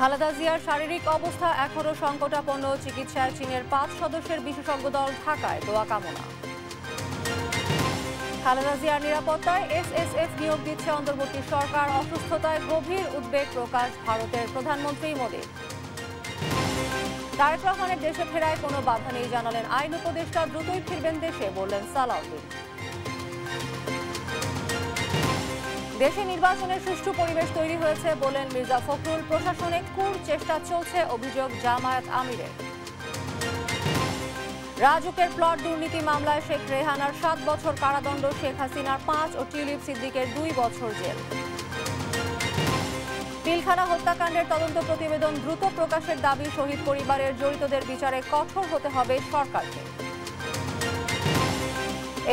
খালেদা জিয়ার শারীরিক অবস্থা এখনো সংকটাপন্ন, চিকিৎসায় চীনের 5 সদস্যের বিশেষজ্ঞ দল ঢাকায়, দোয়া কামনা। খালেদা জিয়ার নিরাপত্তায় এসএসএফ নিয়োগ দিচ্ছে অন্তর্বর্তী সরকার, অসুস্থতায় গভীর উদ্বেগ প্রকাশ ভারতের প্রধানমন্ত্রী মোদীর। তারেক রহমানের দেশে ফেরায় কোনো বাধা নেই জানালেন আইন উপদেষ্টা, দ্রুতই ফিরবেন দেশে বললেন সালাউদ্দিন। দেশে নির্বাচনের সুষ্ঠু পরিবেশ তৈরি হয়েছে বলেন মির্জা ফখরুল, প্রশাসনে কুর চেষ্টা চলছে অভিযোগ জামায়াত আমিরের। রাজুকের প্লট দুর্নীতি মামলায় শেখ রেহানার 7 বছর কারাদণ্ড, শেখ হাসিনার 5 ও টিউলিপ সিদ্দিকের 2 বছর জেল। পিলখানা হত্যাকাণ্ডের তদন্ত প্রতিবেদন দ্রুত প্রকাশের দাবি শহীদ পরিবারের, জড়িতদের বিচারে কঠোর হতে হবে সরকারকে।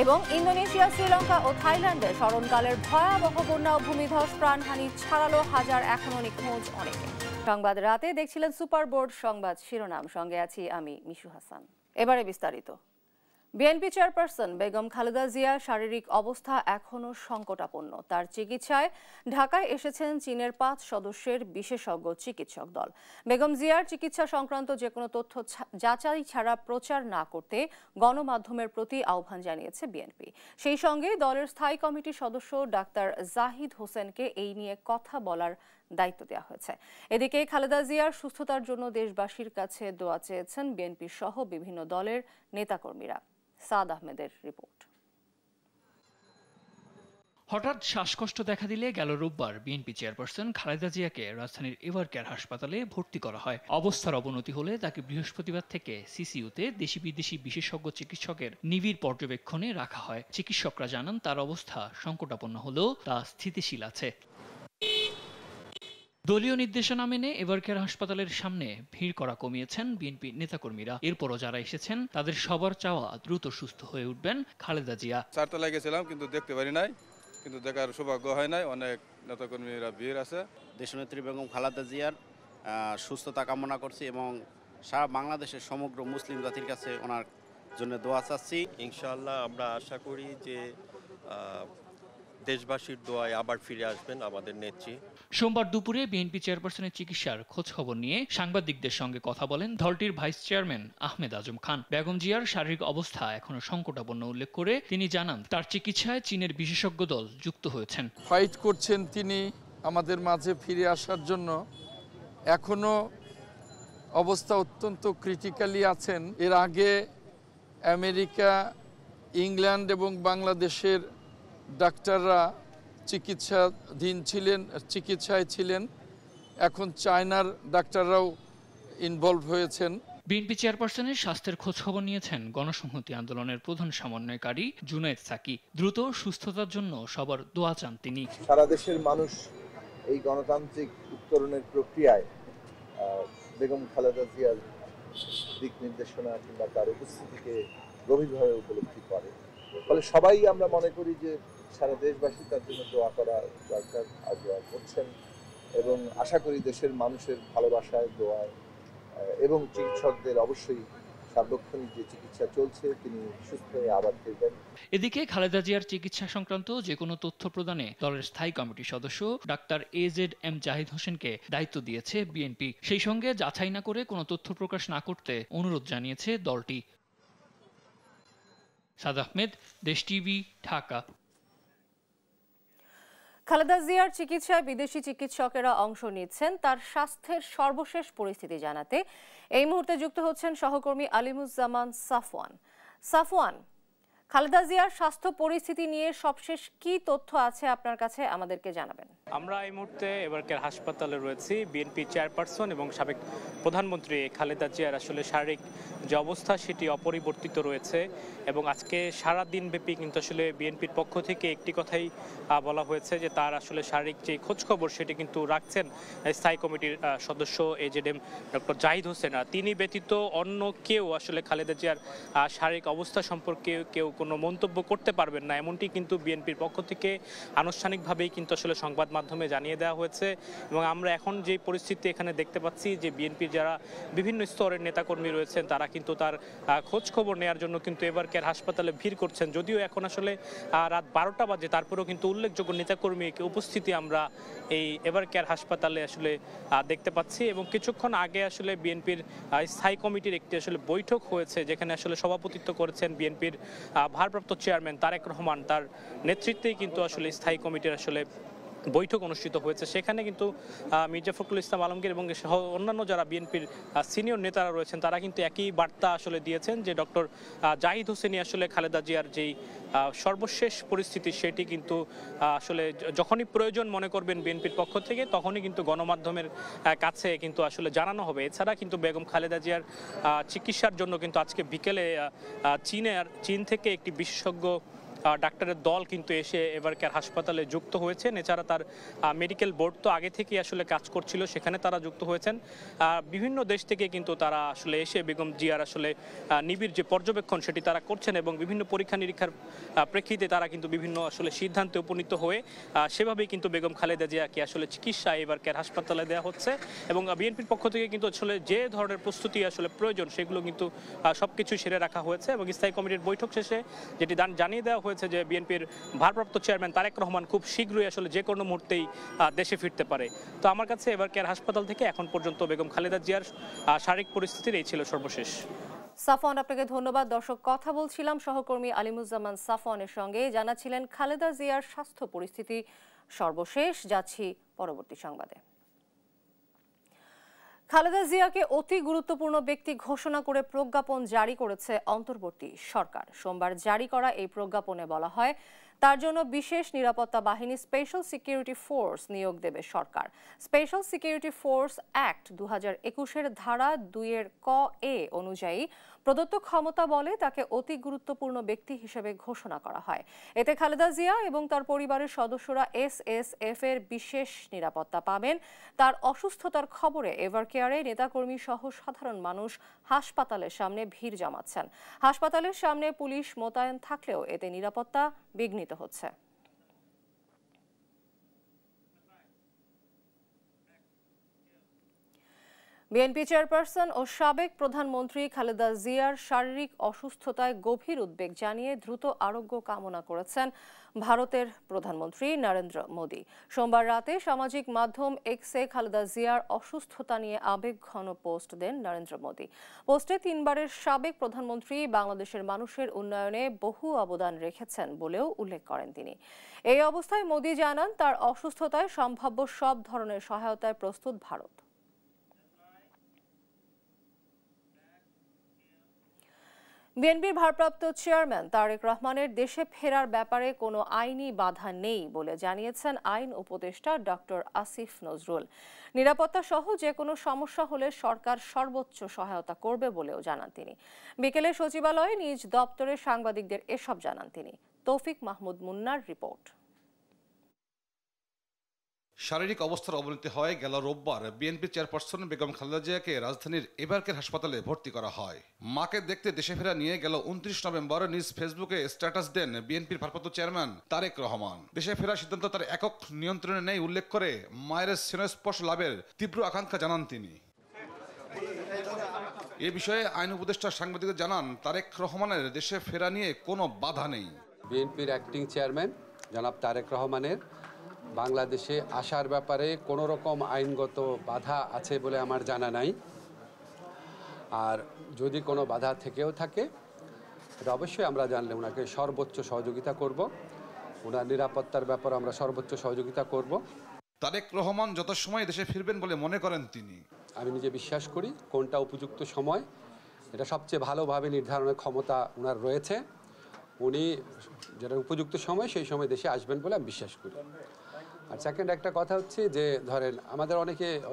এবং ইন্দোনেশিয়া, শ্রীলঙ্কা ও থাইল্যান্ডে স্মরণকালের ভয়াবহ বন্যা ও ভূমিধস, প্রাণহানি ছাড়ালো হাজার, এখনো নিখোঁজ অনেকে। সংবাদ রাতে দেখছিলেন সুপার বোর্ড সংবাদ শিরোনাম, সঙ্গে আছি আমি মিশু হাসান। এবারে বিস্তারিত। বিএনপি চেয়ারপারসন বেগম খালেদা জিয়ার শারীরিক অবস্থা এখনো সংকটাপন্ন। তার চিকিৎসায় ঢাকায় এসেছেন চীনের 5 সদস্যের বিশেষজ্ঞ চিকিৎসক দল। বেগম জিয়ার চিকিৎসা সংক্রান্ত যে কোনো তথ্য যাচাই ছাড়া প্রচার না করতে গণমাধ্যমের প্রতি আহ্বান জানিয়েছে বিএনপি। সেই সঙ্গে দলের স্থায়ী কমিটির সদস্য ডাক্তার জাহিদ হোসেনকে এই নিয়ে কথা বলার দায়িত্ব দেওয়া হয়েছে। এদিকে খালেদা জিয়ার সুস্থতার জন্য দেশবাসীর কাছে দোয়া চেয়েছেন বিএনপি সহ বিভিন্ন দলের নেতাকর্মীরা। সাদ আহমেদের রিপোর্ট। হঠাৎ শ্বাসকষ্ট দেখা দিলে গেল রোববার বিএনপি চেয়ারপারসন খালেদা জিয়াকে রাজধানীর এভারকেয়ার হাসপাতালে ভর্তি করা হয়। অবস্থার অবনতি হলে তাকে বৃহস্পতিবার থেকে সিসিইউতে দেশি বিদেশি বিশেষজ্ঞ চিকিৎসকের নিবিড় পর্যবেক্ষণে রাখা হয়। চিকিৎসকরা জানান তার অবস্থা সংকটাপন্ন হলেও তা স্থিতিশীল আছে। দলীয় নির্দেশনা মেনে এভারকেয়ার হাসপাতালের সামনে ভিড় করা কমিয়েছেন বিএনপি নেতাকর্মীরা। এরপরও যারা এসেছেন তাদের সবার চাওয়া দ্রুত সুস্থ হয়ে উঠবেন খালেদা জিয়া। 4 তলায় গেছিলাম কিন্তু দেখতে পারি নাই, কিন্তু দেখার সৌভাগ্য হয় নাই। অনেক নেতাকর্মীরা ভিড় আছে। দেশনেত্রী বেগম খালেদা জিয়ার সুস্থতা কামনা করছি এবং সারা বাংলাদেশের সমগ্র মুসলিম জাতির কাছে ওনার জন্য দোয়া চাচ্ছি। ইনশাআল্লাহ আমরা আশা করি যে দেশবাসীর দোয়ায় আবার ফিরে আসবেন আমাদের নেত্রী। সোমবার দুপুরে বিএনপি চেয়ারপারসনের চিকিৎসার খোঁজ খবর নিয়ে সাংবাদিকদের সঙ্গে কথা বলেন দলটির ভাইস চেয়ারম্যান আহমেদ আজম খান। বেগম জিয়ার শারীরিক অবস্থা এখনো সংকটাপন্ন উল্লেখ করে তিনি জানান তার চিকিৎসায় চীনের বিশেষজ্ঞ দল যুক্ত হয়েছেন। ফাইট করছেন তিনি আমাদের মাঝে ফিরে আসার জন্য। এখনো অবস্থা অত্যন্ত ক্রিটিক্যালি আছেন। এর আগে আমেরিকা, ইংল্যান্ড এবং বাংলাদেশের ডাক্তাররা চিকিৎসায় ছিলেন। এখন চায়নার ডাক্তাররাও ইনভলভ হয়েছেন। বিএনপি চেয়ারপারসনের স্বাস্থ্যের খোঁজ খবর নিয়েছেন গণসংহতি আন্দোলনের প্রধান সমন্বয়কারী জুনায়েদ সাকি। দ্রুত সুস্থতার জন্য সবার দোয়া চান তিনি। সারা দেশের মানুষ এই গণতান্ত্রিক উত্তরণের প্রক্রিয়ায় বেগম খালেদা জিয়ার দিক নির্দেশনা কিংবা তার উপস্থিতিকে গভীরভাবে উপলব্ধি করে। ফলে সবাই আমরা মনে করি যে সারা দেশবাসী তার জন্য দোয়া করা দরকার, আর দোয়া করছেন এবং আশা করি দেশের মানুষের ভালোবাসায়, দোয়ায় এবং চিকিৎসকদের অবশ্যই সার্বক্ষণিক যে চিকিৎসা চলছে তিনি সুস্থ হয়ে আবার ফিরবেন। এদিকে খালেদা জিয়ার চিকিৎসা সংক্রান্ত যে কোনো তথ্য প্রদানে দলের স্থায়ী কমিটির সদস্য ডাক্তার AZM জাহিদ হোসেনকে দায়িত্ব দিয়েছে বিএনপি। সেই সঙ্গে যাচাই না করে কোনো তথ্য প্রকাশ না করতে অনুরোধ জানিয়েছে দলটি। সাদ আহমেদ, দেশ টিভি, ঢাকা। খালেদা জিয়ার চিকিৎসায় বিদেশি চিকিৎসকেরা অংশ নিচ্ছেন। তার স্বাস্থ্যের সর্বশেষ পরিস্থিতি জানাতে এই মুহূর্তে যুক্ত হচ্ছেন সহকর্মী আলিমুজ্জামান সাফওয়ান। খালেদা জিয়ার স্বাস্থ্য পরিস্থিতি নিয়ে সবশেষ কি তথ্য আছে আপনার কাছে, আমাদেরকে জানাবেন। আমরা এই মুহূর্তে এভারকেয়ার হাসপাতালে রয়েছি। বিএনপি চেয়ারপারসন এবং সাবেক প্রধানমন্ত্রী খালেদা জিয়ার আসলে শারীরিক যে অবস্থা সেটি অপরিবর্তিত রয়েছে এবং আজকে সারা দিন ব্যাপী কিন্তু আসলে বিএনপির পক্ষ থেকে একটি কথাই বলা হয়েছে যে তার আসলে শারীরিক যে খোঁজখবর সেটি কিন্তু রাখছেন স্থায়ী কমিটির সদস্য AZM ডক্টর জাহিদ হোসেন। তিনি ব্যতীত অন্য কেউ আসলে খালেদা জিয়ার শারীরিক অবস্থা সম্পর্কে কেউ কোনো মন্তব্য করতে পারবেন না, এমনটি কিন্তু বিএনপির পক্ষ থেকে আনুষ্ঠানিকভাবেই কিন্তু আসলে সংবাদ মাধ্যমে জানিয়ে দেওয়া হয়েছে। এবং আমরা এখন যে পরিস্থিতি এখানে দেখতে পাচ্ছি যে বিএনপির যারা বিভিন্ন স্তরের নেতাকর্মী রয়েছেন তারা কিন্তু তার খোঁজ খবর নেওয়ার জন্য কিন্তু এভার কেয়ার হাসপাতালে ভিড় করছেন। যদিও এখন আসলে রাত 12টা বাজে, তারপরেও কিন্তু উল্লেখযোগ্য নেতাকর্মী উপস্থিতি আমরা এই এভার কেয়ার হাসপাতালে আসলে দেখতে পাচ্ছি। এবং কিছুক্ষণ আগে আসলে বিএনপির স্থায়ী কমিটির একটি আসলে বৈঠক হয়েছে, যেখানে আসলে সভাপতিত্ব করেছেন বিএনপির ভারপ্রাপ্ত চেয়ারম্যান তারেক রহমান। তার নেতৃত্বেই কিন্তু আসলে স্থায়ী কমিটির আসলে বৈঠক অনুষ্ঠিত হয়েছে। সেখানে কিন্তু মির্জা ফখরুল ইসলাম আলমগীর এবং অন্যান্য যারা বিএনপির সিনিয়র নেতারা রয়েছেন তারা কিন্তু একই বার্তা আসলে দিয়েছেন যে ডক্টর জাহিদ হোসেনই আসলে খালেদা জিয়ার যেই সর্বশেষ পরিস্থিতি সেটি কিন্তু আসলে যখনই প্রয়োজন মনে করবেন বিএনপির পক্ষ থেকে তখনই কিন্তু গণমাধ্যমের কাছে কিন্তু আসলে জানানো হবে। এছাড়া কিন্তু বেগম খালেদা জিয়ার চিকিৎসার জন্য কিন্তু আজকে বিকেলে চীন থেকে একটি বিশেষজ্ঞ ডাক্তারের দল কিন্তু এসে এভার কেয়ার হাসপাতালে যুক্ত হয়েছেন। এছাড়া তার মেডিকেল বোর্ড তো আগে থেকেই আসলে কাজ করছিল, সেখানে তারা যুক্ত হয়েছেন। বিভিন্ন দেশ থেকে কিন্তু তারা আসলে এসে বেগম জিয়ার আসলে নিবিড় যে পর্যবেক্ষণ সেটি তারা করছেন এবং বিভিন্ন পরীক্ষা নিরীক্ষার প্রেক্ষিতে তারা কিন্তু বিভিন্ন আসলে সিদ্ধান্তে উপনীত হয়ে সেভাবেই কিন্তু বেগম খালেদা জিয়াকে আসলে চিকিৎসা এভার কেয়ার হাসপাতালে দেওয়া হচ্ছে। এবং বিএনপির পক্ষ থেকে কিন্তু আসলে যে ধরনের প্রস্তুতি আসলে প্রয়োজন সেগুলো কিন্তু সবকিছু সেরে রাখা হয়েছে। এবং স্থায়ী কমিটির বৈঠক শেষে যেটি জানিয়ে দেওয়া হয়েছে যে বিএনপির ভারপ্রাপ্ত চেয়ারম্যান তারেক রহমান খুব শীঘ্রই আসলে যে কোনো মুহূর্তেই দেশে ফিরতে পারে। তো আমার কাছে এভার কেয়ার হাসপাতাল থেকে এখন পর্যন্ত বেগম খালেদা জিয়ার শারীরিক পরিস্থিতির এই ছিল সর্বশেষ। সাফওয়ান, আপনাকে ধন্যবাদ। দর্শক, কথা বলছিলাম সহকর্মী আলিমুজ্জামান সাফওয়ানের সঙ্গে, জানাচ্ছিলেন খালেদা জিয়ার স্বাস্থ্য পরিস্থিতি সর্বশেষ। যাচ্ছি পরবর্তী সংবাদে। খালেদা জিয়াকে অতি গুরুত্বপূর্ণ ব্যক্তি ঘোষণা করে প্রজ্ঞাপন জারি করেছে অন্তর্বর্তী সরকার। সোমবার জারি করা এই প্রজ্ঞাপনে বলা হয় তার জন্য বিশেষ নিরাপত্তা বাহিনী স্পেশাল সিকিউরিটি ফোর্স নিয়োগ দেবে সরকার। স্পেশাল সিকিউরিটি ফোর্স অ্যাক্ট 2021-এর ধারা 2-এর ক এ অনুযায়ী প্রদত্ত ক্ষমতা বলে তাকে অতি গুরুত্বপূর্ণ ব্যক্তি হিসেবে ঘোষণা করা হয়। এতে খালেদা জিয়া এবং তার পরিবারের সদস্যরা এসএসএফ এর বিশেষ নিরাপত্তা পাবেন। তার অসুস্থতার খবরে এভার কেয়ারে নেতাকর্মী সহ সাধারণ মানুষ হাসপাতালের সামনে ভিড় জমাচ্ছেন। হাসপাতালের সামনে পুলিশ মোতায়েন থাকলেও এতে নিরাপত্তা বিঘ্নিত হচ্ছে। বিএনপি চেয়ারপারসন ও সাবেক প্রধানমন্ত্রী খালেদা জিয়ার শারীরিক অসুস্থতায় গভীর উদ্বেগ জানিয়ে দ্রুত আরোগ্য কামনা করেছেন ভারতের প্রধানমন্ত্রী নরেন্দ্র মোদি। সোমবার রাতে সামাজিক মাধ্যম এক্সে খালেদা জিয়ার অসুস্থতা নিয়ে আবেগঘন পোস্ট দেন নরেন্দ্র মোদি। পোস্টে 3বারের সাবেক প্রধানমন্ত্রী বাংলাদেশের মানুষের উন্নয়নে বহু অবদান রেখেছেন বলেও উল্লেখ করেন তিনি। এই অবস্থায় মোদি জানান তার অসুস্থতায় সম্ভাব্য সব ধরনের সহায়তায় প্রস্তুত ভারত। বিএনপির ভারপ্রাপ্ত চেয়ারম্যান তারেক রহমানের দেশে ফেরার ব্যাপারে কোনো আইনি বাধা নেই বলে জানিয়েছেন আইন উপদেষ্টা ডক্টর আসিফ নজরুল। নিরাপত্তা সহ যে কোনো সমস্যা হলে সরকার সর্বোচ্চ সহায়তা করবে বলেও জানান তিনি। বিকেলে সচিবালয়ে নিজ দপ্তরে সাংবাদিকদের এসব জানান তিনি। তৌফিক মাহমুদ মুন্নার রিপোর্ট। শারীরিক অবস্থার অবনতি হয় গেল রোববার বিএনপি চেয়ারপারসন বেগম খালেদা জিয়াকে রাজধানীর এভার কেয়ার হাসপাতালে ভর্তি করা হয়। মাকে দেখতে দেশে ফেরা নিয়ে গেল 29 নভেম্বর নিজ ফেসবুকে স্ট্যাটাস দেন বিএনপির ভারপ্রাপ্ত চেয়ারম্যান তারেক রহমান। দেশে ফেরার সিদ্ধান্ত তার একক নিয়ন্ত্রণে নেই উল্লেখ করে মায়ের স্নেহস্পর্শ লাভের তীব্র আকাঙ্ক্ষা জানান তিনি। এ বিষয়ে আইন উপদেষ্টা সাংবাদিকদের জানান তারেক রহমানের দেশে ফেরা নিয়ে কোনো বাধা নেই। বিএনপির অ্যাক্টিং চেয়ারম্যান জনাব তারেক রহমানের বাংলাদেশে আসার ব্যাপারে কোনো রকম আইনগত বাধা আছে বলে আমার জানা নাই। আর যদি কোনো বাধা থেকেও থাকে এটা অবশ্যই আমরা জানলে ওনাকে সর্বোচ্চ সহযোগিতা করব। ওনার নিরাপত্তার ব্যাপারে আমরা সর্বোচ্চ সহযোগিতা করব। তারেক রহমান যত সময় দেশে ফিরবেন বলে মনে করেন তিনি। আমি নিজে বিশ্বাস করি কোনটা উপযুক্ত সময় এটা সবচেয়ে ভালোভাবে নির্ধারণের ক্ষমতা ওনার রয়েছে। উনি যেটা উপযুক্ত সময় সেই সময় দেশে আসবেন বলে আমি বিশ্বাস করি। আর সেকেন্ড একটা কথা হচ্ছে যে ধরেন আমাদের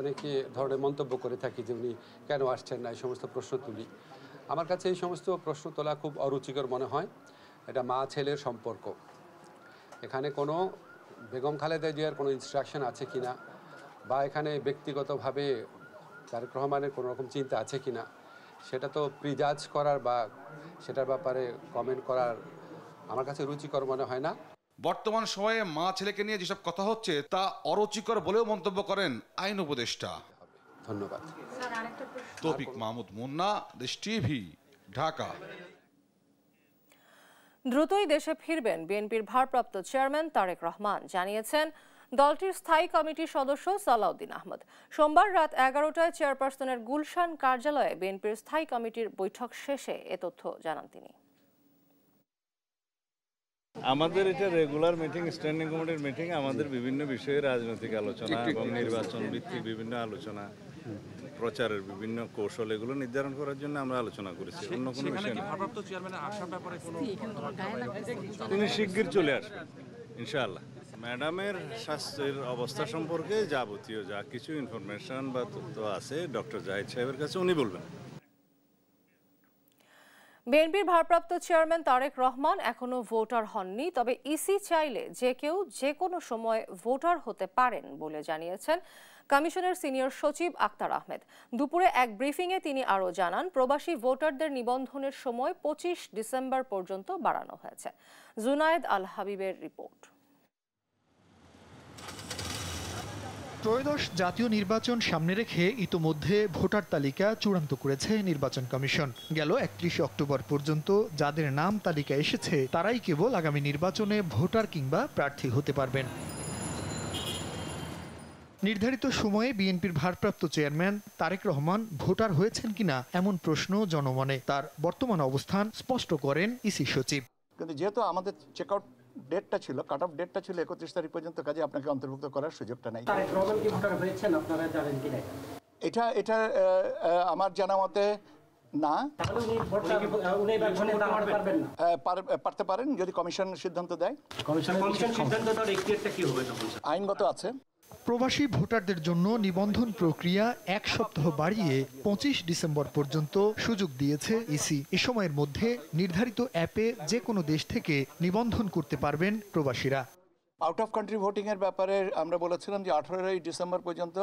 অনেকে ধরনের মন্তব্য করে থাকি যে উনি কেন আসছেন না, এই সমস্ত প্রশ্ন তুলি। আমার কাছে এই সমস্ত প্রশ্ন তোলা খুব অরুচিকর মনে হয়। এটা মা ছেলের সম্পর্ক, এখানে কোনো বেগম খালেদা জিয়ার কোনো ইনস্ট্রাকশন আছে কিনা বা এখানে ব্যক্তিগতভাবে তারেক রহমানের কোনো রকম চিন্তা আছে কিনা সেটা তো প্রিজাজ করার বা সেটার ব্যাপারে কমেন্ট করার আমার কাছে রুচিকর মনে হয় না। বর্তমান সময়ে মা ছেলেকে নিয়ে যেসব কথা হচ্ছে তা অরুচিকর বলেও মন্তব্য করেন আইন উপদেষ্টা। ধন্যবাদ। তৌফিক মাহমুদ মুন্না, দেশ টিভি, ঢাকা। দ্রুতই দেশে ফিরবেন বিএনপির ভারপ্রাপ্ত চেয়ারম্যান তারেক রহমান, জানিয়েছেন দলটির স্থায়ী কমিটির সদস্য সালাউদ্দিন আহমদ। সোমবার রাত 11টায় চেয়ারপারসনের গুলশান কার্যালয়ে বিএনপির স্থায়ী কমিটির বৈঠক শেষে এ তথ্য জানান তিনি। আমাদের এটা রেগুলার মিটিং, স্ট্যান্ডিং কমিটির মিটিং। আমাদের বিভিন্ন বিষয়ে রাজনৈতিক আলোচনা এবং নির্বাচন ভিত্তিক বিভিন্ন আলোচনা, প্রচারের বিভিন্ন কৌশল এগুলো নির্ধারণ করার জন্য আমরা আলোচনা করেছি। অন্য কোনো বিষয় না। তিনি শিগগির চলে আসবেন ইনশাআল্লাহ। ম্যাডামের স্বাস্থ্যের অবস্থা সম্পর্কে যাবতীয় যা কিছু ইনফরমেশন বা তথ্য আছে ডক্টর জাহিদ সাহেবের কাছে, উনি বলবেন। বিএনপির ভারপ্রাপ্ত চেয়ারম্যান তারেক রহমান এখনো ভোটার হননি, তবে ইসি চাইলে যে কেউ যে কোনো সময় ভোটার হতে পারেন বলে জানিয়েছেন কমিশনের সিনিয়র সচিব আক্তার আহমেদ। দুপুরে এক ব্রিফিংয়ে তিনি আরও জানান, প্রবাসী ভোটারদের নিবন্ধনের সময় 25 ডিসেম্বর পর্যন্ত বাড়ানো হয়েছে। জুনায়েদ আল হাবিবের রিপোর্ট। ত্রয়োদশ জাতীয় নির্বাচন সামনে রেখে ইতোমধ্যে ভোটার তালিকা চূড়ান্ত করেছে নির্বাচন কমিশন। গেল 31 অক্টোবর পর্যন্ত যাদের নাম তালিকা এসেছে তারাই কেবল আগামী নির্বাচনে ভোটার কিংবা প্রার্থী হতে পারবেন। নির্ধারিত সময়ে বিএনপির ভারপ্রাপ্ত চেয়ারম্যান তারেক রহমান ভোটার হয়েছেন কিনা এমন প্রশ্ন জনমনে। তার বর্তমান অবস্থান স্পষ্ট করেন ইসি সচিব। কিন্তু যেহেতু আমাদের চেকআউট ডেটটা ছিল, কাট অফ ডেটটা ছিল 31 তারিখ পর্যন্ত, কাজে আপনাকে অন্তর্ভুক্ত করার সুযোগটা নাই। তারেক রহমান কি ভোটার হয়েছেন আপনারা জানেন কি না? এটা আমার জানা মতে না। পারতে পারেন যদি কমিশন সিদ্ধান্ত দেয়। কমিশন সিদ্ধান্ত দেওয়ার এখতিয়ারটা কি হবে তখন? আইনগত আছে। প্রবাসী ভোটারদের জন্য নিবন্ধন প্রক্রিয়া 1 সপ্তাহ বাড়িয়ে 25 ডিসেম্বর পর্যন্ত সুযোগ দিয়েছে ইসি। এ সময়ের মধ্যে নির্ধারিত অ্যাপে যে কোনো দেশ থেকে নিবন্ধন করতে পারবেন প্রবাসীরা। আউট অফ কান্ট্রি ভোটিং এর ব্যাপারে আমরা বলেছিলাম যে 18 ডিসেম্বর পর্যন্ত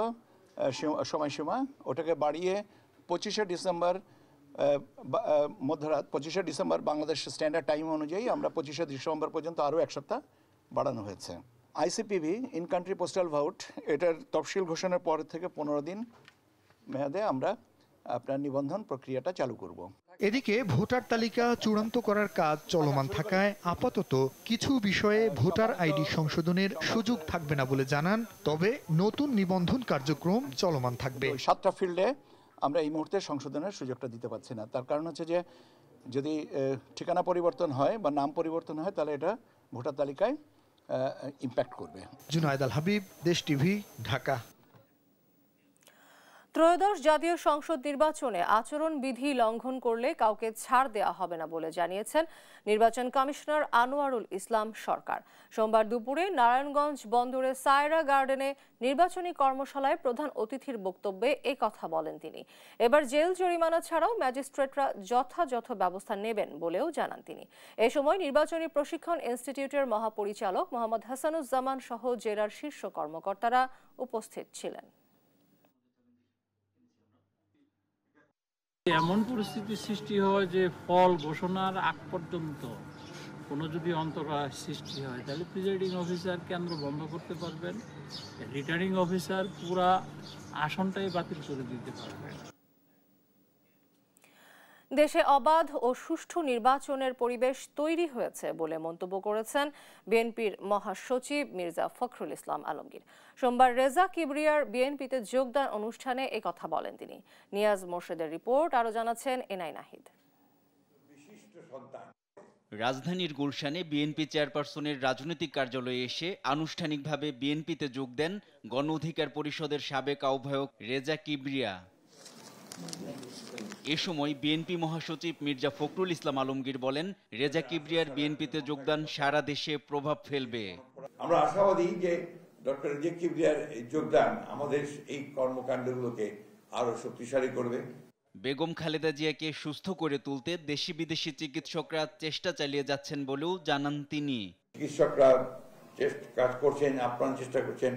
সময়সীমা, ওটাকে বাড়িয়ে 25 ডিসেম্বর মধ্যরাত 25 ডিসেম্বর বাংলাদেশ স্ট্যান্ডার্ড টাইম অনুযায়ী আমরা 25 ডিসেম্বর পর্যন্ত আরও 1 সপ্তাহ বাড়ানো হয়েছে। আইসিপিভি ইন কান্ট্রি পোস্টাল ভোট, এটার তফসিল ঘোষণার পর থেকে 15 দিন মেয়াদে আমরা আপনার নিবন্ধন প্রক্রিয়াটা চালু করব। এদিকে ভোটার তালিকা চূড়ান্ত করার কাজ চলমান থাকায় আপাতত কিছু বিষয়ে ভোটার আইডি সংশোধনের সুযোগ থাকবে না বলে জানান, তবে নতুন নিবন্ধন কার্যক্রম চলমান থাকবে। 7টা ফিল্ডে আমরা এই মুহূর্তে সংশোধনের সুযোগটা দিতে পারছি না। তার কারণ হচ্ছে যে যদি ঠিকানা পরিবর্তন হয় বা নাম পরিবর্তন হয় তাহলে এটা ভোটার তালিকায় ইম্প্যাক্ট করবে। জুনায়েদ আল হাবিব, দেশ টিভি, ঢাকা। ত্রয়োদশ জাতীয় সংসদ নির্বাচনে আচরণ বিধি লঙ্ঘন করলে কাউকে ছাড় দেওয়া হবে না বলে জানিয়েছেন নির্বাচন কমিশনার আনোয়ারুল ইসলাম সরকার। সোমবার দুপুরে নারায়ণগঞ্জ বন্দরে সায়রা গার্ডেনে নির্বাচনী কর্মশালায় প্রধান অতিথির বক্তব্যে এই কথা বলেন তিনি। এবার জেল জরিমানা ছাড়াও ম্যাজিস্ট্রেটরা যথাযথ ব্যবস্থা নেবেন বলেও জানান তিনি। এ সময় নির্বাচনী প্রশিক্ষণ ইনস্টিটিউটের মহাপরিচালক মোহাম্মদ হাসানুজ্জামান সহ জেলার শীর্ষ কর্মকর্তারা উপস্থিত ছিলেন। এমন পরিস্থিতির সৃষ্টি হয় যে ফল ঘোষণার আগ পর্যন্ত কোনো যদি অন্তরায় সৃষ্টি হয় তাহলে প্রিজাইডিং অফিসার কেন্দ্র বন্ধ করতে পারবেন, রিটার্নিং অফিসার পুরা আসনটাই বাতিল করে দিতে পারবেন। দেশে অবাধ ও সুষ্ঠু নির্বাচনের পরিবেশ তৈরি হয়েছে বলে মন্তব্য করেছেন বিএনপির মহাসচিব মির্জা ফখরুল ইসলাম আলমগীর। সোমবার রেজা কিবরিয়ার বিএনপিতে যোগদান অনুষ্ঠানে এই কথা বলেন তিনি। নিয়াজ মোর্শেদের রিপোর্ট, আরো জানাচ্ছেন এনআই নাহিদ। রাজধানীর গুলশানে বিএনপি চেয়ারপারসনের রাজনৈতিক কার্যালয়ে এসে আনুষ্ঠানিকভাবে বিএনপিতে যোগ দেন গণ অধিকার পরিষদের সাবেক আহ্বায়ক রেজা কিবরিয়া। এ সময় বিএনপি মহাসচিব মির্জা ফখরুল ইসলাম আলমগীর বলেন, রেজা কিবরিয়ার বিএনপিতে যোগদান সারা দেশে প্রভাব ফেলবে। আমরা আশাবাদী যে ডক্টর রেজা কিবরিয়ার যোগদান আমাদের এই কর্মকাণ্ডগুলোকে আরো শক্তিশালী করবে। বেগম খালেদা জিয়াকে সুস্থ করে তুলতে দেশি বিদেশি চিকিৎসকরা চেষ্টা চালিয়ে যাচ্ছেন বলেও জানান তিনি। চিকিৎসকরা কাজ করছেন, আপ্রাণ চেষ্টা করছেন,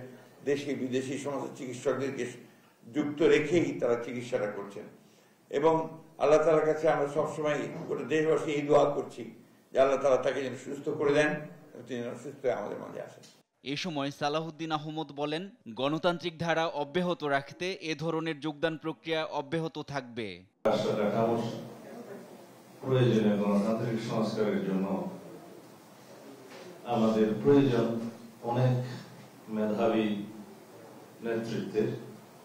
দেশি বিদেশি সমস্ত চিকিৎসকদেরকে যুক্ত রেখেই তারা চিকিৎসাটা করছেন এবং আল্লাহ তাআলার কাছে আমরা সবসময় গোটা দেশবাসী এই দোয়া করছি যে আল্লাহ তাআলা তাকে যেন সুস্থ করে দেন, তিনি সুস্থ হয়ে আমাদের মাঝে আসেন। এ সময় সালাহুদ্দিন আহমদ বলেন, গণতান্ত্রিক ধারা অব্যাহত রাখতে এ ধরনের যোগদান প্রক্রিয়া অব্যাহত থাকবে। প্রয়োজনীয় গণতান্ত্রিক সংস্কারের জন্য আমাদের প্রয়োজন অনেক মেধাবী নেতৃত্বের।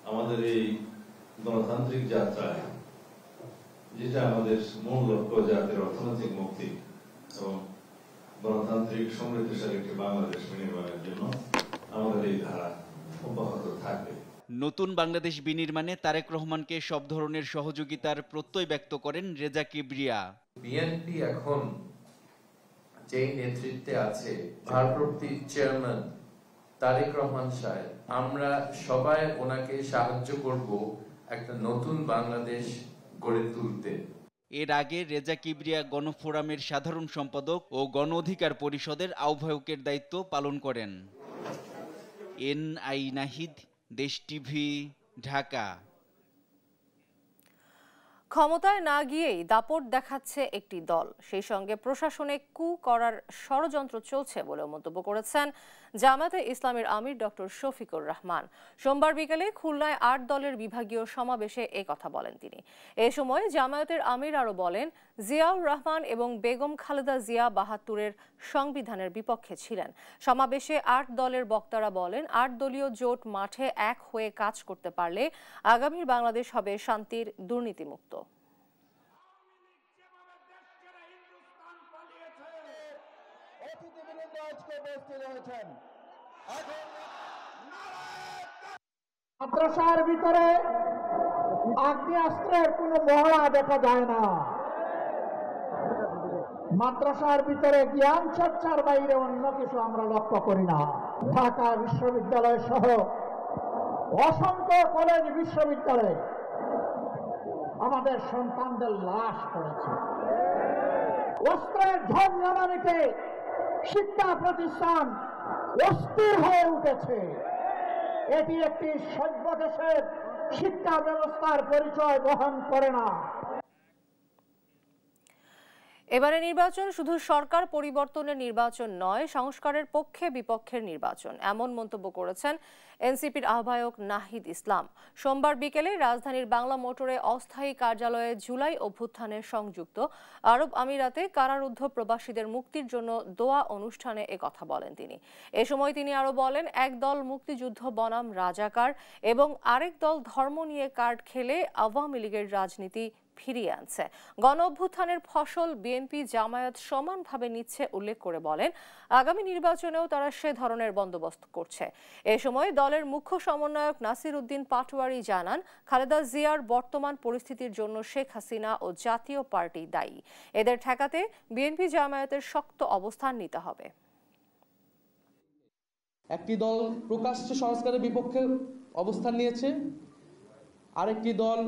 আমাদের এই গণতান্ত্রিক যাত্রায় যেটা আমাদের মূল লক্ষ্য, জাতির অর্থনৈতিক মুক্তি এবং গণতান্ত্রিক সমৃদ্ধশালী একটি বাংলাদেশ বিনির্মাণের জন্য আমাদের এই ধারা অব্যাহত থাকবে। নতুন বাংলাদেশ বিনির্মাণে তারেক রহমানকে সব ধরনের সহযোগিতার প্রত্যয় ব্যক্ত করেন রেজা কিবরিয়া। বিএনপি এখন যে নেতৃত্বে আছে, ভারপ্রাপ্ত চেয়ারম্যান তারেক রহমান সাহেব, আমরা সবাই ওনাকে সাহায্য করব একটা নতুন বাংলাদেশ গড়ে তুলতে। এর আগে রেজা কিবরিয়া গণফোরামের সাধারণ সম্পাদক ও গণ অধিকার পরিষদের আহ্বায়কের দায়িত্ব পালন করেন। এনআই নাহিদ, দেশ টিভি, ঢাকা। ক্ষমতায় না গিয়েই দাপট দেখাচ্ছে একটি দল, সেই সঙ্গে প্রশাসনে কু করার ষড়যন্ত্র চলছে বলে মন্তব্য করেছেন জামায়াতে ইসলামের আমির ডক্টর শফিকুর রহমান। সোমবার বিকেলে খুলনায় ৮ দলের বিভাগীয় সমাবেশে এই কথা বলেন তিনি। এ সময় জামায়াতের আমির আরও বলেন, জিয়াউর রহমান এবং বেগম খালেদা জিয়া ৭২-এর সংবিধানের বিপক্ষে ছিলেন। সমাবেশে ৮ দলের বক্তারা বলেন, ৮ দলীয় জোট মাঠে এক হয়ে কাজ করতে পারলে আগামীর বাংলাদেশ হবে শান্তির, দুর্নীতিমুক্ত। মাদ্রাসার ভিতরে আগ্নেয়াস্ত্রের কোনো মহড়া দেখা যায় না। মাদ্রাসার ভিতরে জ্ঞান চর্চার বাইরে অন্য কিছু আমরা লক্ষ্য করি না। ঢাকা বিশ্ববিদ্যালয় সহ অসংখ্য কলেজ বিশ্ববিদ্যালয়ে আমাদের সন্তানদের লাশ পড়েছে। অস্ত্রের ঝঞ্ঝানিতে শিক্ষা প্রতিষ্ঠান অস্থির হয়ে উঠেছে। এটি একটি সভ্য দেশের শিক্ষা ব্যবস্থার পরিচয় বহন করে না। এবারে নির্বাচন শুধু সরকার পরিবর্তনের নির্বাচন নয়, সংস্কারের পক্ষে বিপক্ষের নির্বাচন, এমন মন্তব্য করেছেন এনসিপির আহ্বায়ক নাহিদ ইসলাম। সোমবার বিকেলে রাজধানীর বাংলা মোটরে অস্থায়ী কার্যালয়ে জুলাই অভ্যুত্থানে সংযুক্ত আরব আমিরাতে কারারুদ্ধ প্রবাসীদের মুক্তির জন্য দোয়া অনুষ্ঠানে কথা বলেন তিনি। এ সময় তিনি আরও বলেন, এক দল মুক্তিযুদ্ধ বনাম রাজাকার এবং আরেক দল ধর্ম নিয়ে কার্ড খেলে আওয়ামী লীগের রাজনীতি ফিরিয়ে আনছে। গণ অভ্যুত্থানের ফসল বিএনপি জামায়াত সমানভাবে নিচ্ছে উল্লেখ করে বলেন, আগামী নির্বাচনেও তারা সে ধরনের বন্দোবস্ত করছে। এ সময় দলের মুখ্য সমন্বয়ক নাসির উদ্দিন পাটোয়ারি জানান, খালেদা জিয়ার বর্তমান পরিস্থিতির জন্য শেখ হাসিনা ও জাতীয় পার্টি দায়ী। এদের ঠেকাতে বিএনপি জামায়াতের শক্ত অবস্থান নিতে হবে। একটি দল প্রকাশ্যে সংস্কারের বিপক্ষে অবস্থান নিয়েছে, আরেকটি দল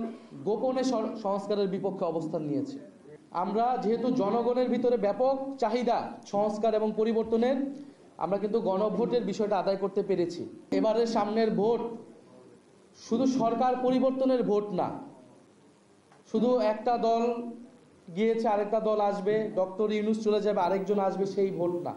গোপনে সংস্কারের বিপক্ষে অবস্থান নিয়েছে। আমরা যেহেতু জনগণের ভিতরে ব্যাপক চাহিদা সংস্কার এবং পরিবর্তনের, আমরা কিন্তু গণভোটের বিষয়টা আদায় করতে পেরেছি। এবারের সামনের ভোট শুধু সরকার পরিবর্তনের ভোট না, শুধু একটা দল গিয়েছে আরেকটা দল আসবে, ডক্টর ইউনূস চলে যাবে আরেকজন আসবে, সেই ভোট না।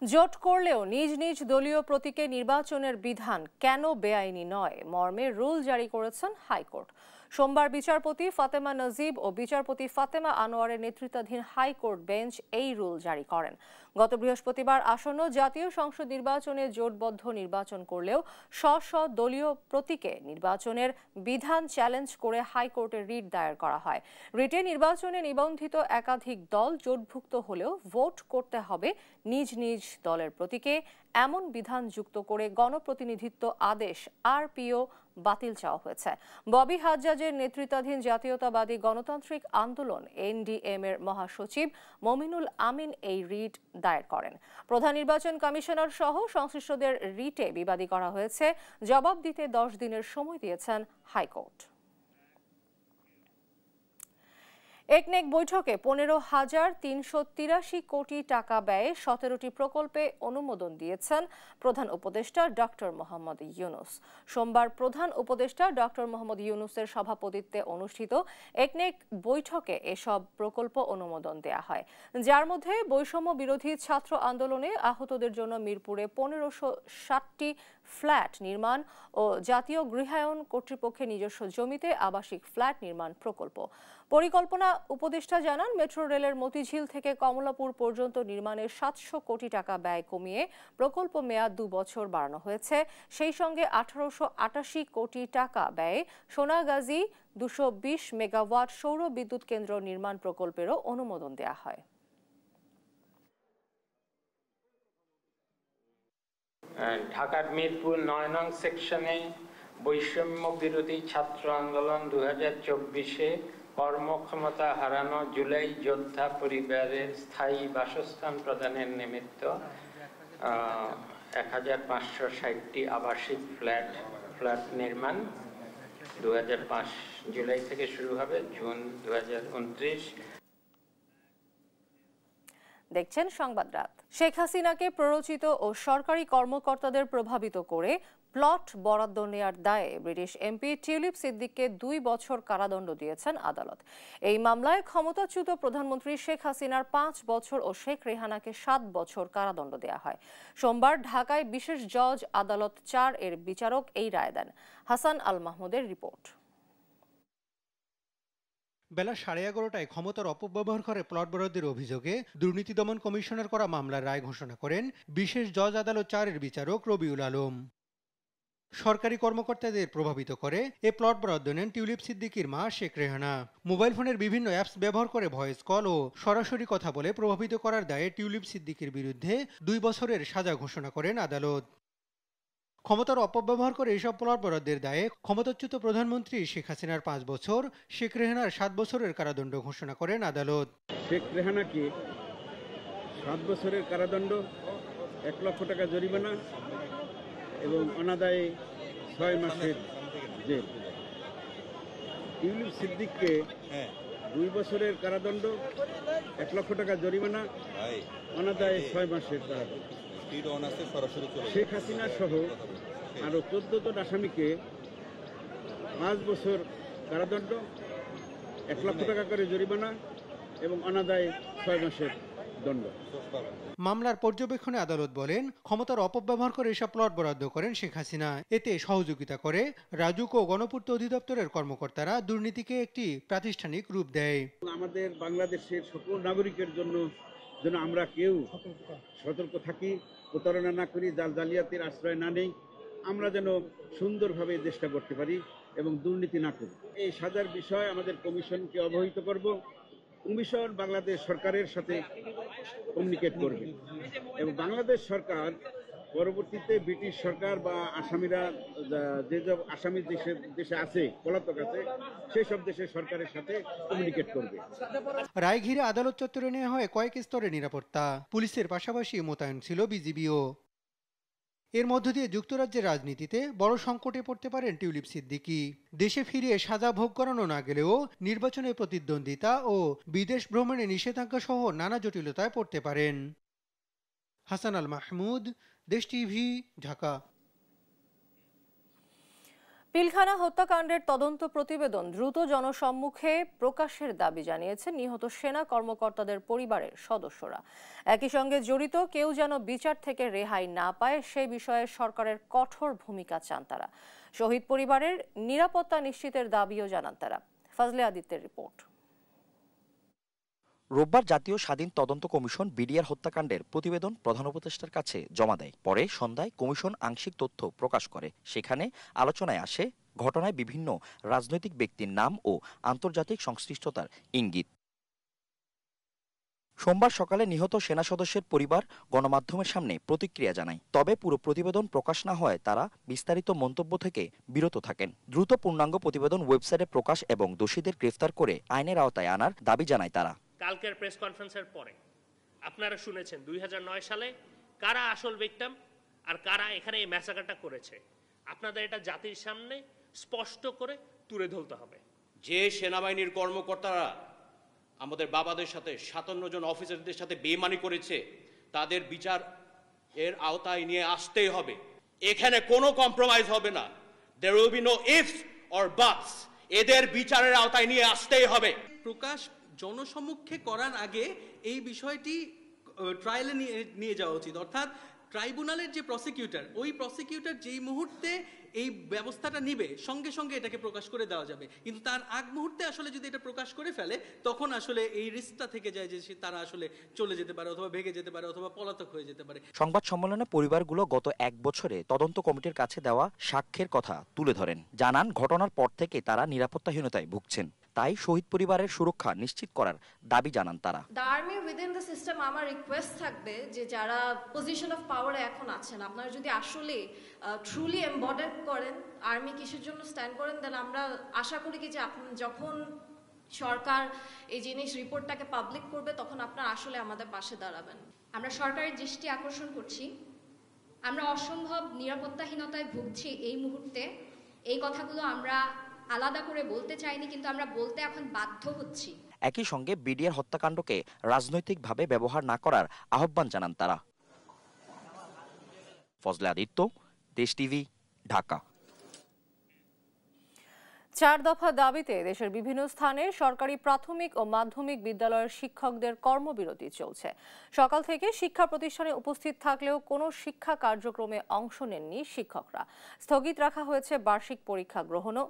জোট করলেও নিজ নিজ দলীয় প্রতীকে নির্বাচনের বিধান কেন বেআইনি নয় মর্মে রুল জারি করেছেন হাইকোর্ট। সোমবার বিচারপতি ফাতেমা নজিব ও বিচারপতি ফাতেমা আনোয়ারের নেতৃত্বাধীন হাইকোর্ট বেঞ্চ এই রুল জারি করেন। গত বৃহস্পতিবার আসন্ন জাতীয় সংসদ নির্বাচনে জোটবদ্ধ নির্বাচন করলেও স্ব দলীয় প্রতীকে নির্বাচনের বিধান চ্যালেঞ্জ করে হাইকোর্টে রিট দায়ের করা হয়। রিটে নির্বাচনে নিবন্ধিত একাধিক দল জোটভুক্ত হলেও ভোট করতে হবে নিজ নিজ দলের প্রতীকে, এমন বিধান যুক্ত করে গণপ্রতিনিধিত্ব আদেশ আরপিও বাতিল চাওয়া হয়েছে। ববি হাজ্জাজের নেতৃত্বাধীন জাতীয়তাবাদী গণতান্ত্রিক আন্দোলন এনডিএম এর মহাসচিব মমিনুল আমিন এই রিট দায়ের করেন। প্রধান নির্বাচন কমিশনার সহ সংশ্লিষ্টদের রিটে বিবাদী করা হয়েছে। জবাব দিতে 10 দিনের সময় দিয়েছেন হাইকোর্ট। একনেক বৈঠকে 15,383 কোটি টাকা ব্যয়ে 17টি প্রকল্পে অনুমোদন দিয়েছেন প্রধান উপদেষ্টা ডক্টর মোহাম্মদ ইউনূস। সোমবার প্রধান উপদেষ্টা ডক্টর মোহাম্মদ ইউনূসের সভাপতিত্বে অনুষ্ঠিত একনেক বৈঠকে এসব প্রকল্প অনুমোদন দেয়া হয়, যার মধ্যে বৈষম্য বিরোধী ছাত্র আন্দোলনে আহতদের জন্য মিরপুরে 1560টি ফ্ল্যাট নির্মাণ ও জাতীয় গৃহায়ন কর্তৃপক্ষের নিজস্ব জমিতে আবাসিক ফ্ল্যাট নির্মাণ প্রকল্প। পরিকল্পনা উপদেষ্টা জানান, মেট্রো রেলের মতিঝিল থেকে কমলাপুর পর্যন্ত নির্মাণের 700 কোটি টাকা ব্যয় কমিয়ে প্রকল্প মেয়াদ 2 বছর বাড়ানো হয়েছে। সেই সঙ্গে 1888 কোটি টাকা ব্যয়ে সোনাগাজী 220 মেগাওয়াট সৌর বিদ্যুৎ কেন্দ্র নির্মাণ প্রকল্পেরও অনুমোদন দেওয়া হয়। ঢাকার মিরপুর 9 নং সেকশনে বৈষম্য বিরোধী ছাত্র আন্দোলন 2024-এ কর্মক্ষমতা হারানো জুলাই যোদ্ধা পরিবারের স্থায়ী বাসস্থান প্রদানের নিমিত্ত 1560টি আবাসিক ফ্ল্যাট নির্মাণ 2005 জুলাই থেকে শুরু হবে, জুন 2029। দেখছেন সংবাদ রাত। শেখ হাসিনাকে প্ররোচিত ও সরকারি কর্মকর্তাদের প্রভাবিত করে প্লট বরাদ্দ নেয়ার দায়ে ব্রিটিশ এমপি টিউলিপ সিদ্দিককে 2 বছর কারাদণ্ড দিয়েছেন আদালত। এই মামলায় ক্ষমতাচ্যুত প্রধানমন্ত্রী শেখ হাসিনার 5 বছর ও শেখ রেহানাকে 7 বছর কারাদণ্ড দেওয়া হয়। সোমবার ঢাকায় বিশেষ জজ আদালত 4 এর বিচারক এই রায় দেন। হাসান আল মাহমুদের রিপোর্ট। বেলা 11:30টায় ক্ষমতার অপব্যবহার করে প্লট বরাদ্দের অভিযোগে দুর্নীতি দমন কমিশনের করা মামলার রায় ঘোষণা করেন বিশেষ জজ আদালত 4 এর বিচারক রবিউল আলম। সরকারি কর্মকর্তাদের প্রভাবিত করে এ প্লট বরাদ্দ নেন টিউলিপ সিদ্দিকির মা শেখ রেহানা। মোবাইল ফোনের বিভিন্ন অ্যাপস ব্যবহার করে ভয়েস কল ও সরাসরি কথা বলে প্রভাবিত করার দায়ে টিউলিপ সিদ্দিকির বিরুদ্ধে 2 বছরের সাজা ঘোষণা করেন আদালত। ক্ষমতার অপব্যবহার করে এসব প্লট বরাদ্দের দায়ে ক্ষমতাচ্যুত প্রধানমন্ত্রী শেখ হাসিনার 5 বছর, শেখ রেহানার 7 বছরের কারাদণ্ড ঘোষণা করেন আদালত। শেখ রেহানাকে 7 বছরের কারাদণ্ড, 1 লক্ষ টাকা জরিমানা এবং অনাদায়ে 6 মাসের জেল। টিউলিপ সিদ্দিককে 2 বছরের কারাদণ্ড, 1 লক্ষ টাকা জরিমানা, অনাদায়ে 6 মাসের কারাদণ্ড। শেখ হাসিনা সহ আরো 14 জন আসামিকে 5 বছর কারাদণ্ড, 1 লক্ষ টাকা করে জরিমানা এবং অনাদায়ে 6 মাসের দণ্ড। মামলার পর্যবেক্ষণে আদালত বলেন, ক্ষমতার অপব্যবহার করে এসব প্লট বরাদ্দ করেন শেখ হাসিনা। এতে সহযোগিতা করে রাজুক ও গণপূর্ত অধিদপ্তরের কর্মকর্তারা দুর্নীতিকে একটি প্রাতিষ্ঠানিক রূপ দেয়। আমাদের বাংলাদেশের সকল নাগরিকের জন্য যেন আমরা কেউ সতর্ক থাকি, প্রতারণা না করি, জালিয়াতির আশ্রয় না নেই, আমরা যেন সুন্দরভাবে দেশটা করতে পারি এবং দুর্নীতি না করি। এই সাজার বিষয় আমাদের কমিশনকে অবহিত করব। কমিশন বাংলাদেশ সরকারের সাথে কমিউনিকেট করবে এবং বাংলাদেশ সরকার পরবর্তীতে ব্রিটিশ সরকার বা আসামিরা যে আসামি দেশে আছে, পলাতক আছে, সেই সব দেশের সরকারের সাথে কমিউনিকেট করবে। রায় ঘিরে আদালত চত্বরে নেওয়া হয় কয়েক স্তরের নিরাপত্তা। পুলিশের পাশাপাশি মোতায়েন ছিল বিজিবিও। এর মধ্য দিয়ে যুক্তরাজ্যের রাজনীতিতে বড় সংকটে পড়তে পারেন টিউলিপ সিদ্দিকি। দেশে ফিরে সাজা ভোগ করানো না গেলেও নির্বাচনে প্রতিদ্বন্দ্বিতা ও বিদেশ ভ্রমণে নিষেধাজ্ঞা সহ নানা জটিলতায় পড়তে পারেন। হাসান আল মাহমুদ, দেশ টিভি, ঢাকা। পিলখানা হত্যাকাণ্ডের তদন্ত প্রতিবেদন দ্রুত জনসম্মুখে প্রকাশের দাবি জানিয়েছেন নিহত সেনা কর্মকর্তাদের পরিবারের সদস্যরা। একই সঙ্গে জড়িত কেউ যেন বিচার থেকে রেহাই না পায় সে বিষয়ে সরকারের কঠোর ভূমিকা চান তারা। শহীদ পরিবারের নিরাপত্তা নিশ্চিতের দাবিও জানান তারা। ফাজলে আদিত্যের রিপোর্ট। রোববার জাতীয় স্বাধীন তদন্ত কমিশন বিডিআর হত্যাকাণ্ডের প্রতিবেদন প্রধান উপদেষ্টার কাছে জমা দেয়। পরে সন্ধ্যায় কমিশন আংশিক তথ্য প্রকাশ করে। সেখানে আলোচনায় আসে ঘটনায় বিভিন্ন রাজনৈতিক ব্যক্তির নাম ও আন্তর্জাতিক সংশ্লিষ্টতার ইঙ্গিত। সোমবার সকালে নিহত সেনা সদস্যের পরিবার গণমাধ্যমের সামনে প্রতিক্রিয়া জানায়। তবে পুরো প্রতিবেদন প্রকাশ না হয় তারা বিস্তারিত মন্তব্য থেকে বিরত থাকেন। দ্রুত পূর্ণাঙ্গ প্রতিবেদন ওয়েবসাইটে প্রকাশ এবং দোষীদের গ্রেফতার করে আইনের আওতায় আনার দাবি জানায় তারা। কালকের প্রেস কনফারেন্সের পরে আপনারা শুনেছেন 2009 সালে কারা আসল ভিকটিম আর কারা এখানে এই ম্যাসাকারটা করেছে। আপনাদের এটা জাতির সামনে স্পষ্ট করে তুলে ধরতে হবে। যে সেনাবাহিনীর কর্মকর্তারা আমাদের বাবাদের সাথে 57 জন অফিসারদের সাথে বেইমানি করেছে, তাদের বিচার এর আওতায় নিয়ে আসতেই হবে। এখানে কোনো কম্প্রোমাইজ হবে না। There will be no ifs or buts. এদের বিচারের আওতায় নিয়ে আসতেই হবে। প্রকাশ জনসম্মুখে করার আগে এই বিষয়টি ট্রায়ালে নিয়ে যাওয়া উচিত, অর্থাৎ ট্রাইব্যুনালের যে প্রসিকিউটর, ওই প্রসিকিউটর যেই মুহূর্তে এই ব্যবস্থাটা নিবে সঙ্গে সঙ্গে এটাকে প্রকাশ করে দেওয়া যাবে, কিন্তু তার আগ মুহূর্তে আসলে যদি এটা প্রকাশ করে ফেলে তখন আসলে এই রিস্কটা থেকে যায় যে তারা আসলে চলে যেতে পারে অথবা ভেগে যেতে পারে অথবা পলাতক হয়ে যেতে পারে। সংবাদ সম্মেলনে পরিবারগুলো গত 1 বছরে তদন্ত কমিটির কাছে দেওয়া সাক্ষ্যের কথা তুলে ধরেন। জানান ঘটনার পর থেকে তারা নিরাপত্তাহীনতায় ভুগছেন, তাই শহীদ পরিবারের সুরক্ষা নিশ্চিত করার দাবি জানান তারা। The army within the system, আমার রিকোয়েস্ট থাকবে যে যারা পজিশন অফ পাওয়ারে এখন আছেন, আপনারা যদি আসলে ট্রুলি এমবডেড করেন আর্মি কিসের জন্য স্ট্যান্ড করেন, দেন আমরা আশা করি কি যে যখন সরকার এই জিনিস রিপোর্টটাকে পাবলিক করবে তখন আপনারা আসলে আমাদের পাশে দাঁড়াবেন। আমরা সরকারের দৃষ্টি আকর্ষণ করছি, আমরা অসম্ভব নিরাপত্তাহীনতায় ভুগছি এই মুহূর্তে। এই কথাগুলো আমরা আলাদা করে বলতে চাইনি, কিন্তু আমরা বলতে এখন বাধ্য হচ্ছি। একই সঙ্গে বিডিআর হত্যাকাণ্ডকে রাজনৈতিকভাবে ব্যবহার না করার আহ্বান জানান তারা। ফজলে আদিত্য, দেশ টিভি, ঢাকা। 4 দফা দাবিতে দেশের বিভিন্ন স্থানে সরকারি প্রাথমিক ও মাধ্যমিক বিদ্যালয়ের শিক্ষকদের কর্মবিরতি চলছে। সকাল থেকে শিক্ষা প্রতিষ্ঠানে উপস্থিত থাকলেও কোনো শিক্ষা কার্যক্রমে অংশ নেননি শিক্ষকরা। স্থগিত রাখা হয়েছে বার্ষিক পরীক্ষা গ্রহণও।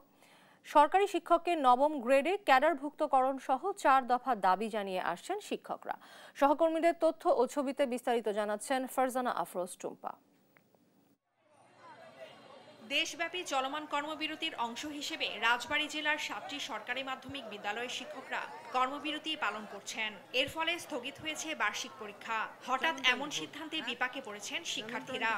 সরকারি শিক্ষককে নবম গ্রেডে ক্যাডারভুক্তকরণ সহ 4 দফা দাবি জানিয়ে আসছেন শিক্ষকরা। সহকর্মীদের তথ্য ও ছবিতে বিস্তারিত জানাচ্ছেন ফারজানা আফরোজ টুম্পা। দেশব্যাপী চলমান কর্মবিরতির অংশ হিসেবে রাজবাড়ী জেলার 7টি সরকারি মাধ্যমিক বিদ্যালয়ের শিক্ষকরা কর্মবিরতি পালন করছেন। এর ফলে স্থগিত হয়েছে বার্ষিক পরীক্ষা। হঠাৎ এমন সিদ্ধান্তে বিপাকে পড়েছেন শিক্ষার্থীরা।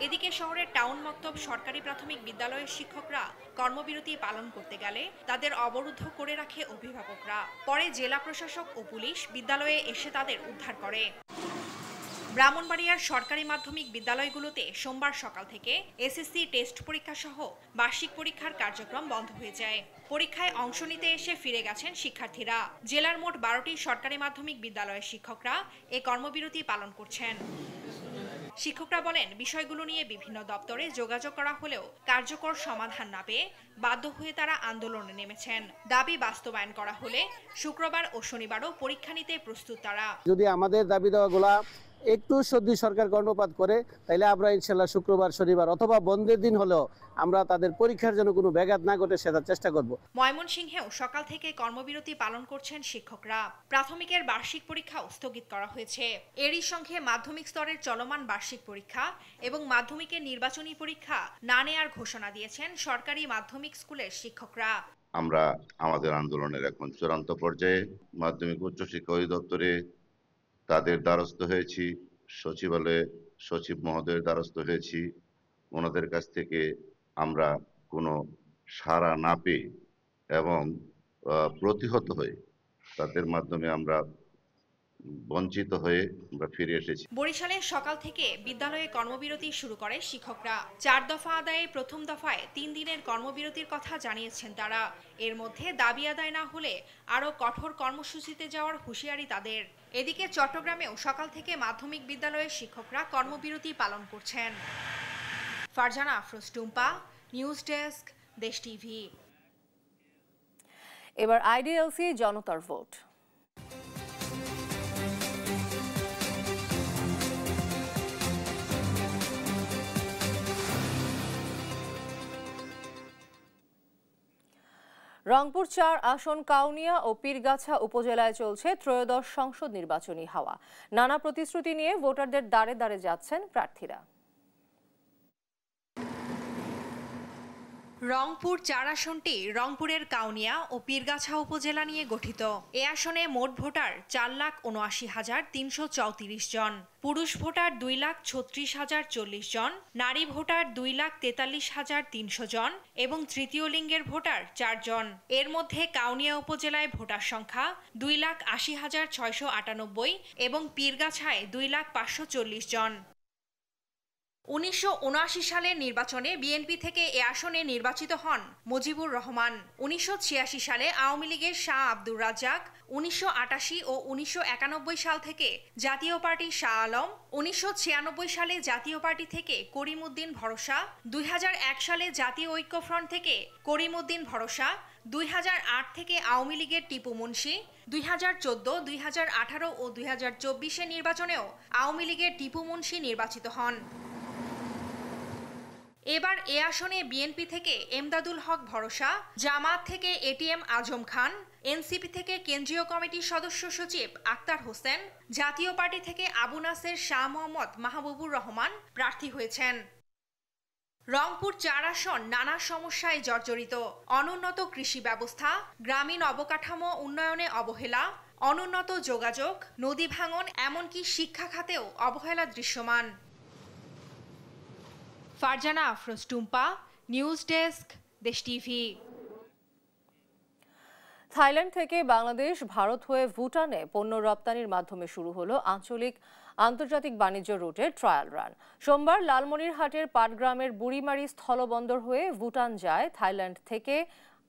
এদিকে শহরের টাউন মক্তব সরকারি প্রাথমিক বিদ্যালয়ের শিক্ষকরা কর্মবিরতি পালন করতে গেলে তাদের অবরুদ্ধ করে রাখে অভিভাবকরা। পরে জেলা প্রশাসক ও পুলিশ বিদ্যালয়ে এসে তাদের উদ্ধার করে। ব্রাহ্মণবাড়িয়ার সরকারি মাধ্যমিক বিদ্যালয়গুলোতে সোমবার সকাল থেকে এসএসসি টেস্ট পরীক্ষা সহ বার্ষিক পরীক্ষার কার্যক্রম বন্ধ হয়ে যায়। পরীক্ষায় অংশ নিতে এসে ফিরে গেছেন শিক্ষার্থীরা। জেলার মোট 12টি সরকারি মাধ্যমিক বিদ্যালয়ের শিক্ষকরা এ কর্মবিরতি পালন করছেন। শিক্ষকরা বলেন, বিষয়গুলো নিয়ে বিভিন্ন দপ্তরে যোগাযোগ করা হলেও কার্যকর সমাধান না পেয়ে বাধ্য হয়ে তারা আন্দোলনে নেমেছেন। দাবি বাস্তবায়ন করা হলে শুক্রবার ও শনিবারও পরীক্ষা নিতে প্রস্তুত তারা। যদি আমাদের দাবি দেওয়াগুলা একটু সত্যি সরকার কর্ণপাত করে তাহলে আমরা ইনশাল্লাহ শুক্রবার শনিবার অথবা বন্ধের দিন হলেও আমরা তাদের পরীক্ষার জন্য কোনো ব্যাঘাত না ঘটে সেটার চেষ্টা করব। ময়মনসিংহেও সকাল থেকে কর্মবিরতি পালন করছেন শিক্ষকরা। প্রাথমিকের বার্ষিক পরীক্ষাও স্থগিত করা হয়েছে। এরই সঙ্গে মাধ্যমিক স্তরের চলমান বার্ষিক পরীক্ষা এবং মাধ্যমিকের নির্বাচনী পরীক্ষা না নেয়ার ঘোষণা দিয়েছেন সরকারি মাধ্যমিক স্কুলের শিক্ষকরা। আমরা আমাদের আন্দোলনের এখন চূড়ান্ত পর্যায়ে। মাধ্যমিক উচ্চশিক্ষা অধিদপ্তরে তাদের দ্বারস্থ হয়েছি, সচিবালয়ে সচিব মহোদয়ের দ্বারস্থ হয়েছি। ওনাদের কাছ থেকে আমরা কোনো সাড়া না পেয়ে এবং প্রতিহত হয়ে তাদের মাধ্যমে আমরা বঞ্চিত হয়ে আমরা ফিরে এসেছি। বরিশালে সকাল থেকে বিদ্যালয়ে কর্মবিরতি শুরু করে শিক্ষকরা। 4 দফা আদায়ে প্রথম দফায় 3 দিনের কর্মবিরতির কথা জানিয়েছেন তারা। এর মধ্যে দাবি আদায় না হলে আরও কঠোর কর্মসূচিতে যাওয়ার হুঁশিয়ারি তাদের। এদিকে চট্টগ্রামেও সকাল থেকে মাধ্যমিক বিদ্যালয়ের শিক্ষকরা কর্মবিরতি পালন করছেন। ফারজানা আফরোজ টুম্পা, নিউজ ডেস্ক, দেশ টিভি। এবার আইডিএলসি জনতার ভোট। রংপুর 4 আসন কাউনিয়া ও পীরগাছা উপজেলায় চলছে ত্রয়োদশ সংসদ নির্বাচনী হাওয়া। নানা প্রতিশ্রুতি নিয়ে ভোটারদের দ্বারে দ্বারে যাচ্ছেন প্রার্থীরা। রংপুর 4 আসনটি রংপুরের কাউনিয়া ও পীরগাছা উপজেলা নিয়ে গঠিত। এ আসনে মোট ভোটার 4,79,334 জন। পুরুষ ভোটার 2,36,040 জন, নারী ভোটার 2,43,300 জন এবং তৃতীয় লিঙ্গের ভোটার 4 জন। এর মধ্যে কাউনিয়া উপজেলায় ভোটার সংখ্যা 2,80,698 এবং পীরগাছায় 2,540 জন। 1979 সালের নির্বাচনে বিএনপি থেকে এ আসনে নির্বাচিত হন মুজিবুর রহমান। 1986 সালে আওয়ামী লীগের শাহ আব্দুর রাজ্জাক, 1988 ও 1991 সাল থেকে জাতীয় পার্টি শাহ আলম, 1996 সালে জাতীয় পার্টি থেকে করিম উদ্দিন ভরসা, 2001 সালে জাতীয় ঐক্যফ্রন্ট থেকে করিম উদ্দিন ভরসা, 2008 থেকে আওয়ামী লীগের টিপু মুন্সি, 2014, 2018 ও 2024 নির্বাচনেও আওয়ামী লীগের টিপু মুন্সি নির্বাচিত হন। এবার এ আসনে বিএনপি থেকে এমদাদুল হক ভরসা, জামাত থেকে এটিএম আজম খান, এনসিপি থেকে কেন্দ্রীয় কমিটির সদস্য সচিব আক্তার হোসেন, জাতীয় পার্টি থেকে আবু নাসের শাহ মোহাম্মদ মাহবুবুর রহমান প্রার্থী হয়েছেন। রংপুর 4 আসন নানা সমস্যায় জর্জরিত। অনুন্নত কৃষি ব্যবস্থা, গ্রামীণ অবকাঠামো উন্নয়নে অবহেলা, অনুন্নত যোগাযোগ, নদী ভাঙন, এমনকি শিক্ষা খাতেও অবহেলা দৃশ্যমান। ফারজানা আফরোজ টুম্পা, নিউজ ডেস্ক, দেশ টিভি। থাইল্যান্ড থেকে বাংলাদেশ, ভারত হয়ে ভুটানে পণ্য রপ্তানির মাধ্যমে শুরু হলো আন্তর্জাতিক বাণিজ্য রুটের ট্রায়াল রান। সোমবার লালমনিরহাটের পাটগ্রামের বুড়িমারি স্থলবন্দর হয়ে ভুটান যায় থাইল্যান্ড থেকে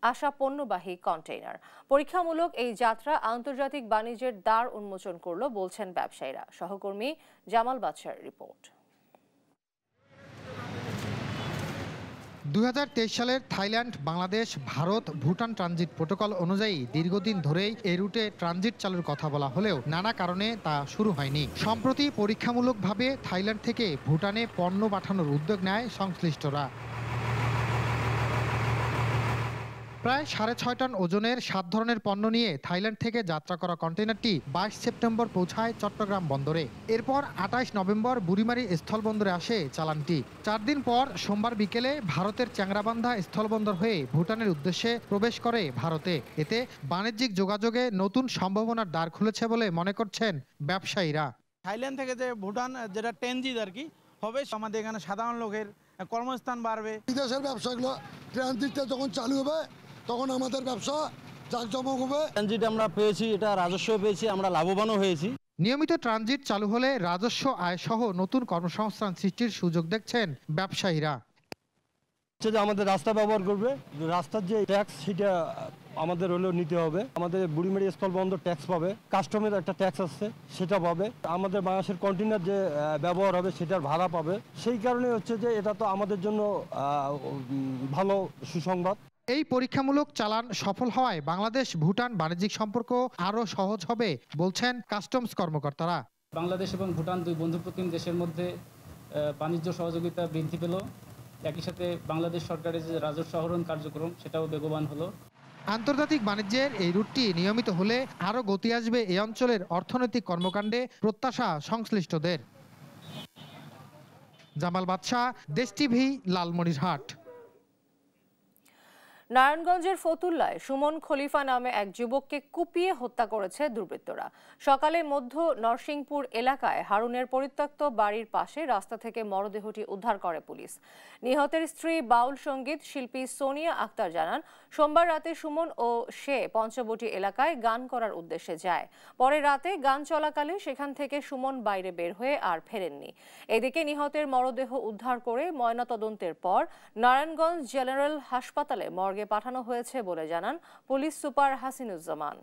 আসা পণ্যবাহী কন্টেইনার। পরীক্ষামূলক এই যাত্রা আন্তর্জাতিক বাণিজ্যের দ্বার উন্মোচন করল বলছেন ব্যবসায়ীরা। সহকর্মী জামাল বাদশার রিপোর্ট। 2023 সালের Thailand, Bangladesh, Bharat, Bhutan transit protocol অনুযায়ী দীর্ঘদিন ধরেই এই রুটে ট্রানজিট চালুর কথা বলা হলেও নানা কারণে তা শুরু হয়নি। সম্প্রতি পরীক্ষামূলকভাবে থাইল্যান্ড থেকে ভুটানে পণ্য পাঠানোর উদ্যোগ নেয় সংশ্লিষ্টরা। প্রায় 6.5 টন ওজনের 7 ধরনের পণ্য নিয়ে থাইল্যান্ড থেকে যাত্রা করা কন্টেইনারটি 22 সেপ্টেম্বর পৌঁছায় চট্টগ্রাম বন্দরে। এরপর 28 নভেম্বর বুড়িমারি স্থলবন্দরে আসে চালানটি। 4 দিন পর সোমবার বিকেলে ভারতের চ্যাংরাবান্ধা স্থলবন্দর হয়ে ভুটানের উদ্দেশ্যে প্রবেশ করে ভারতে। এতে বাণিজ্যিক যোগাযোগে নতুন সম্ভাবনার দ্বার খুলেছে বলে মনে করছেন ব্যবসায়ীরা। থাইল্যান্ড থেকে যে ভুটান যেটা ট্রানজিট আর কি হবে, আমাদের এখানে সাধারণ লোকের কর্মস্থান বাড়বে। বিদেশের ব্যবসাগুলো ট্রানজিটটা যখন চালু হবে তখন আমাদের ব্যবসা জাঁকজমক হবে। ট্রানজিট আমরা পেয়েছি, এটা রাজস্ব পেয়েছি, আমরা লাভবানও হয়েছি। নিয়মিত ট্রানজিট চালু হলে রাজস্ব আয় সহ নতুন কর্মসংস্থান সৃষ্টির সুযোগ দেখছেন ব্যবসায়ীরা। আমাদের রাস্তা ব্যবহার করবে, রাস্তার যে ট্যাক্স সেটা আমাদের হলেও নিতে হবে। আমাদের বুড়িমারি স্থলবন্দর ট্যাক্স পাবে, কাস্টমের একটা ট্যাক্স আছে সেটা পাবে, আমাদের বাংলাদেশের কন্টেইনার যে ব্যবহার হবে সেটার ভাড়া পাবে। সেই কারণে হচ্ছে যে এটা তো আমাদের জন্য ভালো সুসংবাদ। এই পরীক্ষামূলক চালান সফল হওয়ায় বাংলাদেশ ভুটান বাণিজ্যিক সম্পর্ক আরও সহজ হবে বলছেন কাস্টমস কর্মকর্তারা। বাংলাদেশ এবং ভুটান দুই বন্ধুপ্রতিম দেশের মধ্যে বাণিজ্য সহযোগিতা বৃদ্ধি পেল। একই সাথে বাংলাদেশ সরকারের যে রাজস্ব আহরণ কার্যক্রম সেটাও বেগবান হলো। আন্তর্জাতিক বাণিজ্যের এই রুটটি নিয়মিত হলে আরও গতি আসবে এই অঞ্চলের অর্থনৈতিক কর্মকাণ্ডে, প্রত্যাশা সংশ্লিষ্টদের। জামাল বাদশা, দেশ টিভি, লালমনিরহাট। নারায়ণগঞ্জের ফতুল্লায় সুমন খলিফা নামে এক যুবককে কুপিয়ে হত্যা করেছে দুর্বৃত্তরা। সকালে মধ্য নরসিংপুর এলাকায় হারুনের পরিত্যক্ত বাড়ির পাশে রাস্তা থেকে মরদেহটি উদ্ধার করে পুলিশ। নিহতের স্ত্রী বাউল সঙ্গীত শিল্পী সোনিয়া আক্তার জানান, সোমবার রাতে সুমন ও সে পঞ্চবটি এলাকায় গান করার উদ্দেশ্যে যায়। পরে রাতে গান চলাকালে সেখান থেকে সুমন বাইরে বের হয়ে আর ফেরেননি। এদিকে নিহতের মরদেহ উদ্ধার করে ময়নাতদন্তের পর নারায়ণগঞ্জ জেনারেল হাসপাতালে মর্গে পাঠানো হয়েছে বলে জানান পুলিশ সুপার হাসিনুজ্জামান।